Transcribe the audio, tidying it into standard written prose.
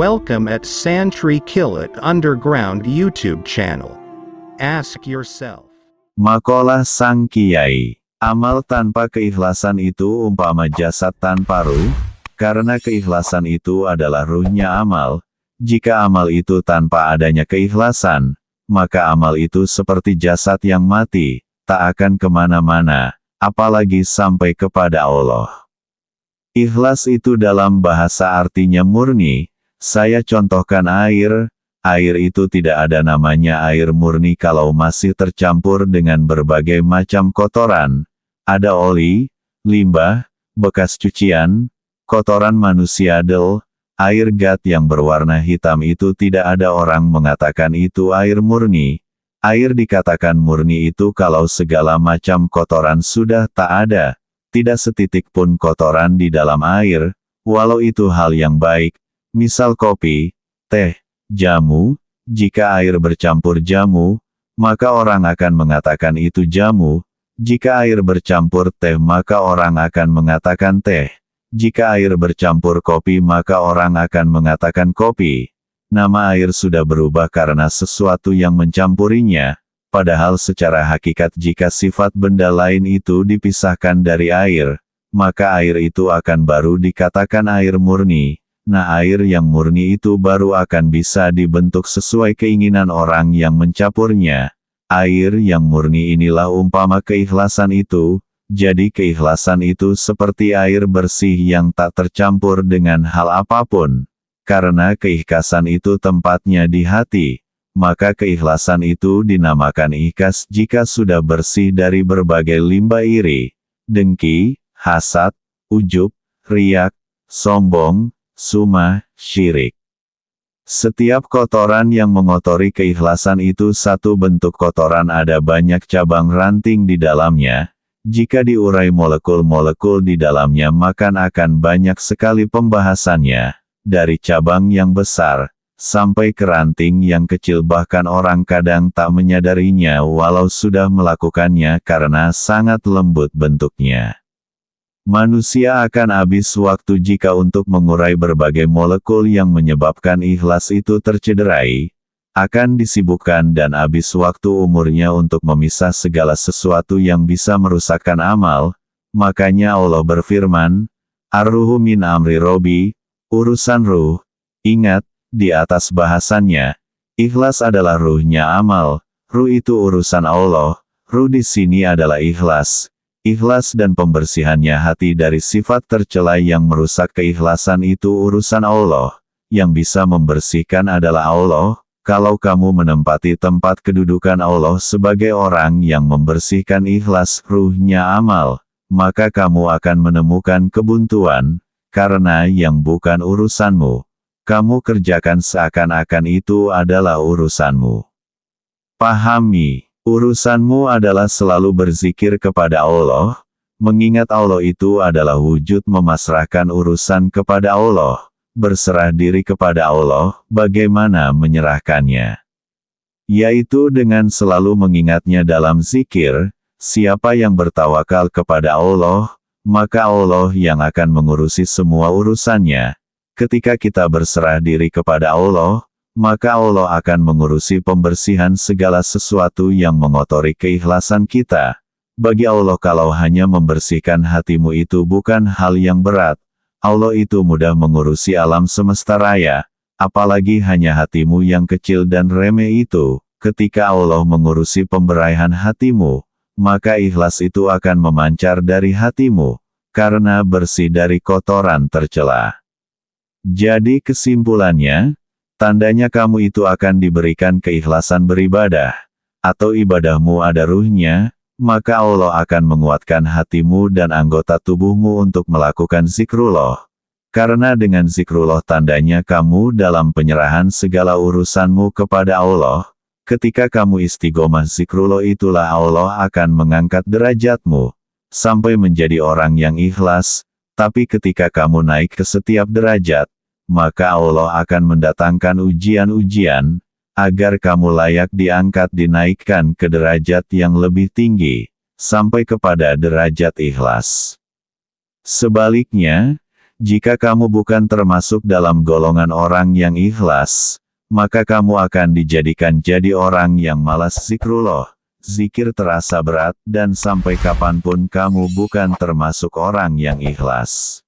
Welcome at Santri Kilat Underground YouTube channel. Ask yourself. Makalah Sang Kiai. Amal tanpa keikhlasan itu umpama jasad tanpa ruh, karena keikhlasan itu adalah ruhnya amal. Jika amal itu tanpa adanya keikhlasan, maka amal itu seperti jasad yang mati, tak akan kemana-mana, apalagi sampai kepada Allah. Ikhlas itu dalam bahasa artinya murni. Saya contohkan air. Air itu tidak ada namanya air murni kalau masih tercampur dengan berbagai macam kotoran. Ada oli, limbah, bekas cucian, kotoran manusia air gat yang berwarna hitam itu tidak ada orang mengatakan itu air murni. Air dikatakan murni itu kalau segala macam kotoran sudah tak ada. Tidak setitik pun kotoran di dalam air, walau itu hal yang baik. Misal kopi, teh, jamu. Jika air bercampur jamu, maka orang akan mengatakan itu jamu. Jika air bercampur teh maka orang akan mengatakan teh. Jika air bercampur kopi maka orang akan mengatakan kopi. Nama air sudah berubah karena sesuatu yang mencampurinya. Padahal secara hakikat jika sifat benda lain itu dipisahkan dari air, maka air itu akan baru dikatakan air murni. Nah, air yang murni itu baru akan bisa dibentuk sesuai keinginan orang yang mencampurnya. Air yang murni inilah umpama keikhlasan itu. Jadi keikhlasan itu seperti air bersih yang tak tercampur dengan hal apapun. Karena keikhlasan itu tempatnya di hati, maka keikhlasan itu dinamakan ikhlas jika sudah bersih dari berbagai limbah iri, dengki, hasad, ujub, riak, sombong, sumah, syirik. Setiap kotoran yang mengotori keikhlasan itu satu bentuk kotoran, ada banyak cabang ranting di dalamnya. Jika diurai molekul-molekul di dalamnya maka akan banyak sekali pembahasannya. Dari cabang yang besar, sampai ke ranting yang kecil, bahkan orang kadang tak menyadarinya walau sudah melakukannya karena sangat lembut bentuknya. Manusia akan habis waktu jika untuk mengurai berbagai molekul yang menyebabkan ikhlas itu tercederai, akan disibukkan dan habis waktu umurnya untuk memisah segala sesuatu yang bisa merusakkan amal. Makanya Allah berfirman, Ar-ruhu min amri Robbi, urusan ruh. Ingat, di atas bahasannya, ikhlas adalah ruhnya amal, ruh itu urusan Allah, ruh di sini adalah ikhlas. Ikhlas dan pembersihannya hati dari sifat tercela yang merusak keikhlasan itu urusan Allah. Yang bisa membersihkan adalah Allah. Kalau kamu menempati tempat kedudukan Allah sebagai orang yang membersihkan ikhlas ruhnya amal, maka kamu akan menemukan kebuntuan, karena yang bukan urusanmu, kamu kerjakan seakan-akan itu adalah urusanmu. Pahami. Urusanmu adalah selalu berzikir kepada Allah, mengingat Allah itu adalah wujud memasrahkan urusan kepada Allah, berserah diri kepada Allah, bagaimana menyerahkannya? Yaitu dengan selalu mengingatnya dalam zikir. Siapa yang bertawakal kepada Allah, maka Allah yang akan mengurusi semua urusannya. Ketika kita berserah diri kepada Allah, maka Allah akan mengurusi pembersihan segala sesuatu yang mengotori keikhlasan kita. Bagi Allah kalau hanya membersihkan hatimu itu bukan hal yang berat. Allah itu mudah mengurusi alam semesta raya, apalagi hanya hatimu yang kecil dan remeh itu. Ketika Allah mengurusi pembersihan hatimu, maka ikhlas itu akan memancar dari hatimu, karena bersih dari kotoran tercela. Jadi kesimpulannya, tandanya kamu itu akan diberikan keikhlasan beribadah, atau ibadahmu ada ruhnya, maka Allah akan menguatkan hatimu dan anggota tubuhmu untuk melakukan zikrullah. Karena dengan zikrullah tandanya kamu dalam penyerahan segala urusanmu kepada Allah. Ketika kamu istiqomah zikrullah itulah Allah akan mengangkat derajatmu, sampai menjadi orang yang ikhlas. Tapi ketika kamu naik ke setiap derajat, maka Allah akan mendatangkan ujian-ujian, agar kamu layak diangkat dinaikkan ke derajat yang lebih tinggi, sampai kepada derajat ikhlas. Sebaliknya, Jika kamu bukan termasuk dalam golongan orang yang ikhlas, maka kamu akan dijadikan jadi orang yang malas zikrullah. Zikir terasa berat dan sampai kapanpun kamu bukan termasuk orang yang ikhlas.